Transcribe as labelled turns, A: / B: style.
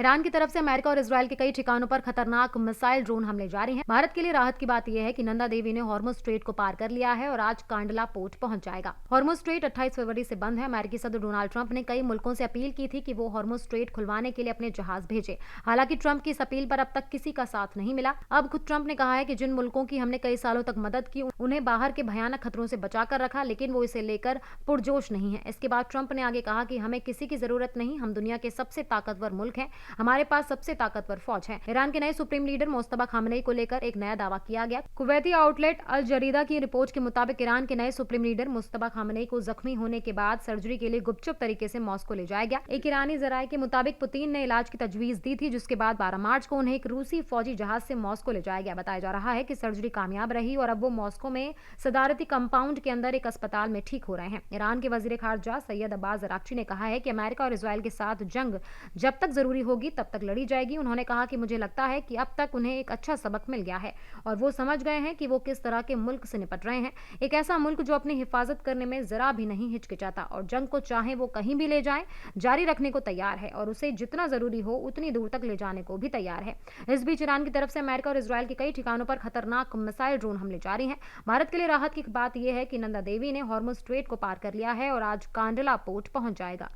A: Iran की तरफ से अमेरिका और इजरायल के कई ठिकानों पर खतरनाक मिसाइल ड्रोन हमले जारी हैं। भारत के लिए राहत की बात यह है कि नंदा देवी ने हॉर्मुज स्ट्रेट को पार कर लिया है और आज कांडला पोर्ट पहुंच जाएगा। हॉर्मुज स्ट्रेट 28 फरवरी से बंद है। अमेरिकी सदर डोनाल्ड ट्रंप ने कई मुल्कों से अपील की थी कि वो हॉर्मुज स्ट्रेट खुलवाने के लिए अपने जहाज भेजे। हालांकि ट्रंप की इस अपील पर अब तक किसी का साथ नहीं मिला। अब खुद ट्रंप ने कहा है कि जिन मुल्कों की हमने कई सालों तक मदद की उन्हें बाहर के भयानक खतरों से बचाकर रखा, लेकिन वो इसे लेकर पुरजोश नहीं है। इसके बाद ट्रंप ने आगे कहा कि हमें किसी की जरूरत नहीं, हम दुनिया के सबसे ताकतवर मुल्क हैं, हमारे पास सबसे ताकतवर फौज है। ईरान के नए सुप्रीम लीडर मुस्तफा खामनेई को लेकर एक नया दावा किया गया। कुवैती आउटलेट अल जरीदा की रिपोर्ट के मुताबिक ईरान के नए सुप्रीम लीडर मुस्तफा खामनेई को जख्मी होने के बाद सर्जरी के लिए गुपचुप तरीके से मॉस्को ले जाया गया। एक ईरानी जराये के मुताबिक पुतिन ने इलाज की तजवीज दी थी, जिसके बाद 12 मार्च को उन्हें एक रूसी फौजी जहाज से मॉस्को ले जाया गया। बताया जा रहा है कि सर्जरी कामयाब रही और अब वो मॉस्को में सदारती कंपाउंड के अंदर एक अस्पताल में ठीक हो रहे हैं। ईरान के वजीर खारजा सैयद अब्बास अराक्ची ने कहा है कि अमेरिका और इजरायल के साथ जंग जब तक जरूरी होगी तब तक लड़ी जाएगी। उन्होंने कहा कि मुझे लगता है कि अब तक उन्हें एक अच्छा सबक मिल गया है और वो समझ गए हैं कि वो किस तरह के मुल्क से निपट रहे हैं। एक ऐसा मुल्क जो अपनी हिफाजत करने में जरा भी नहीं हिचकिचाता और जंग को चाहे वो कहीं भी ले जाए जारी रखने को तैयार है और उसे जितना जरूरी हो उतनी दूर तक ले जाने को भी तैयार है। इस बीच ईरान की तरफ से अमेरिका और इजरायल के कई ठिकानों पर खतरनाक मिसाइल ड्रोन हमले जारी हैं। भारत के लिए राहत की बात यह है कि नंदा देवी ने हॉर्मुज स्ट्रेट को पार कर लिया है और आज कांडला पोर्ट पहुंच जाएगा।